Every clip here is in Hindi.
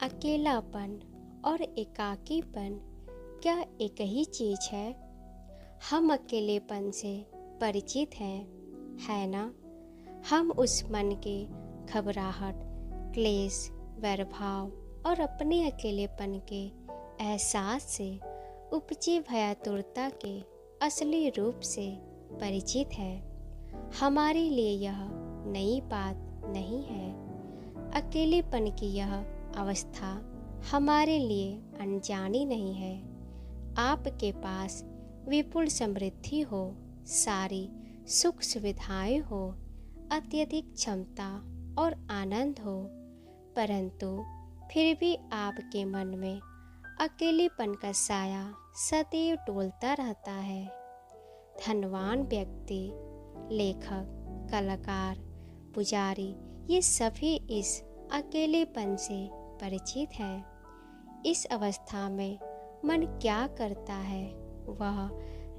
अकेलापन और एकाकीपन क्या एक ही चीज है? हम अकेलेपन से परिचित हैं, है ना? हम उस मन के घबराहट, क्लेश, वैरभाव और अपने अकेलेपन के एहसास से उपजी भयातुरता के असली रूप से परिचित हैं। हमारे लिए यह नई बात नहीं है। अकेलेपन की यह अवस्था हमारे लिए अनजानी नहीं है। आपके पास विपुल समृद्धि हो, सारी सुख सुविधाएं हो, अत्यधिक क्षमता और आनंद हो, परंतु फिर भी आपके मन में अकेलेपन का साया सदैव डोलता रहता है। धनवान व्यक्ति, लेखक, कलाकार, पुजारी, ये सभी इस अकेलेपन से परिचित है। इस अवस्था में मन क्या करता है? वह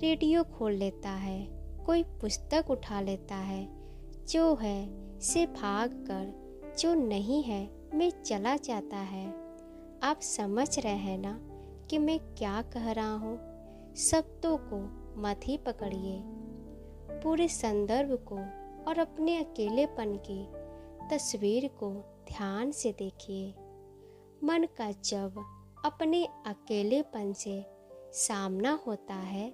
रेडियो खोल लेता है, कोई पुस्तक उठा लेता है, जो है से भाग कर, जो नहीं है में चला जाता है। आप समझ रहे हैं ना कि मैं क्या कह रहा हूँ? शब्दों को मत ही पकड़िए, पूरे संदर्भ को और अपने अकेलेपन की तस्वीर को ध्यान से देखिए। मन का जब अपने अकेलेपन से सामना होता है,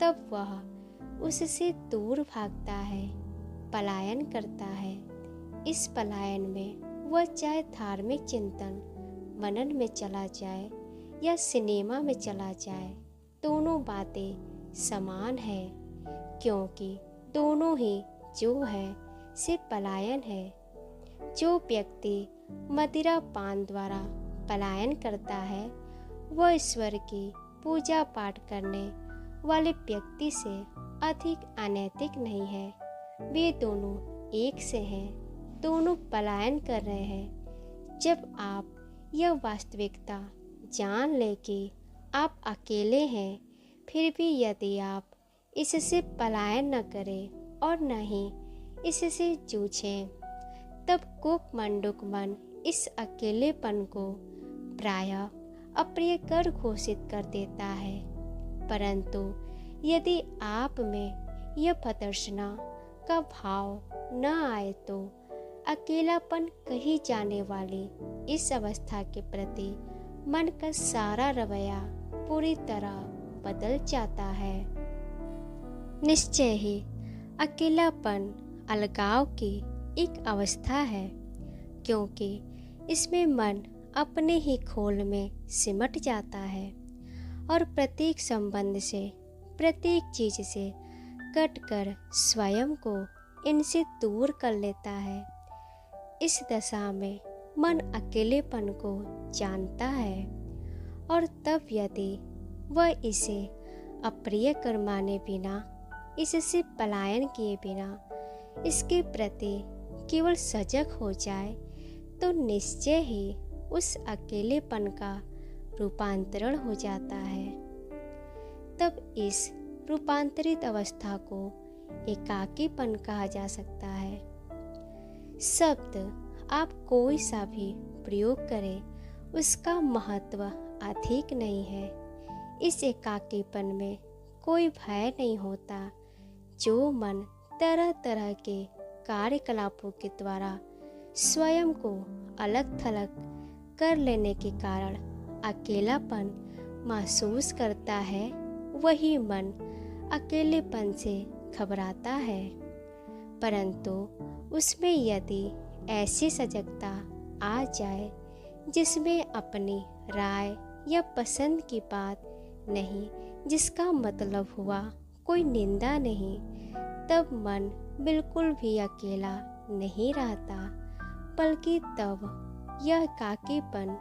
तब वह उससे दूर भागता है, पलायन करता है। इस पलायन में वह चाहे धार्मिक चिंतन मनन में चला जाए या सिनेमा में चला जाए, दोनों बातें समान है, क्योंकि दोनों ही जो है से पलायन है। जो व्यक्ति मदिरा पान द्वारा पलायन करता है, वह ईश्वर की पूजा पाठ करने वाले व्यक्ति से अधिक अनैतिक नहीं है। वे दोनों एक से हैं, दोनों पलायन कर रहे हैं। जब आप यह वास्तविकता जान लें कि आप अकेले हैं, फिर भी यदि आप इससे पलायन न करें और न ही इससे जूझें, तब कूप मंडूक मन इस अकेलेपन को प्रायः अप्रियकर घोषित कर देता है। परंतु यदि आप में यह प्रदर्शना का भाव न आए, तो अकेलापन कही जाने वाली इस अवस्था के प्रति मन का सारा रवैया पूरी तरह बदल जाता है। निश्चय ही अकेलापन अलगाव की एक अवस्था है, क्योंकि इसमें मन अपने ही खोल में सिमट जाता है और प्रत्येक संबंध से, प्रत्येक चीज से कटकर स्वयं को इनसे दूर कर लेता है। इस दशा में मन अकेलेपन को जानता है, और तब यदि वह इसे अप्रिय कर माने बिना, इससे पलायन किए बिना इसके प्रति केवल सजग हो जाए, तो निश्चय ही उस अकेलेपन का रूपांतरण हो जाता है। तब इस रूपांतरित अवस्था को एकाकीपन कहा जा सकता है। शब्द आप कोई सा भी प्रयोग करें, उसका महत्व अधिक नहीं है। इस एकाकीपन में कोई भय नहीं होता। जो मन तरह तरह के कार्यकलापों के द्वारा स्वयं को अलग थलग कर लेने के कारण अकेलापन महसूस करता है, वही मन अकेलेपन से घबराता है। परंतु उसमें यदि ऐसी सजगता आ जाए जिसमें अपनी राय या पसंद की बात नहीं, जिसका मतलब हुआ कोई निंदा नहीं, तब मन बिल्कुल भी अकेला नहीं रहता, बल्कि तब यह एकाकीपन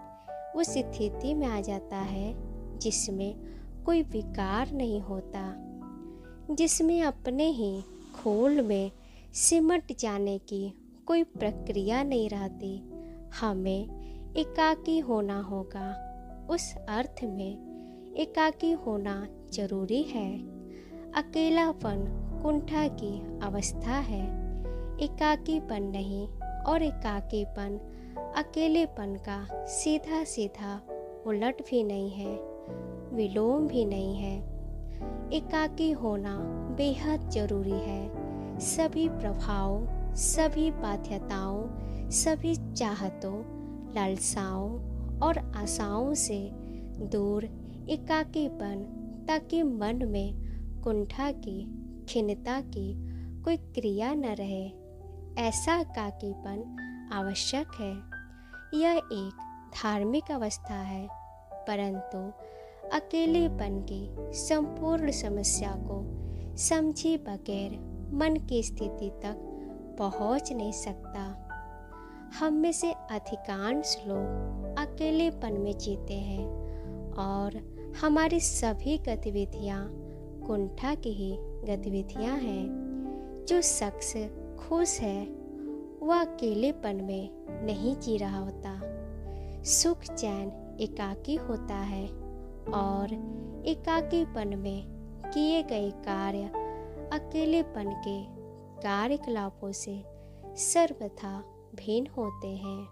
उस स्थिति में आ जाता है जिसमें कोई विकार नहीं होता, जिसमें अपने ही खोल में सिमट जाने की कोई प्रक्रिया नहीं रहती। हमें एकाकी होना होगा। उस अर्थ में एकाकी होना जरूरी है। अकेलापन कुंठा की अवस्था है, एकाकीपन नहीं। और एकाकीपन अकेलेपन का सीधा सीधा उलट भी नहीं है, विलोम भी नहीं है। एकाकी होना बेहद जरूरी है। सभी प्रभावों, सभी बाध्यताओं, सभी चाहतों, लालसाओं और आशाओं से दूर एकाकीपन, ताकि मन में कुंठा की, खिन्नता की कोई क्रिया न रहे। ऐसा एकाकीपन आवश्यक है। यह एक धार्मिक अवस्था है, परंतु अकेलेपन की संपूर्ण समस्या को समझे बगैर मन की स्थिति तक पहुंच नहीं सकता। हम में से अधिकांश लोग अकेलेपन में जीते हैं और हमारी सभी गतिविधियां कुंठा की ही गतिविधियां हैं। जो शख्स खुश है वह अकेलेपन में नहीं जी रहा होता। सुख चैन एकाकी होता है और एकाकीपन में किए गए कार्य अकेलेपन के कार्यकलापों से सर्वथा भिन्न होते हैं।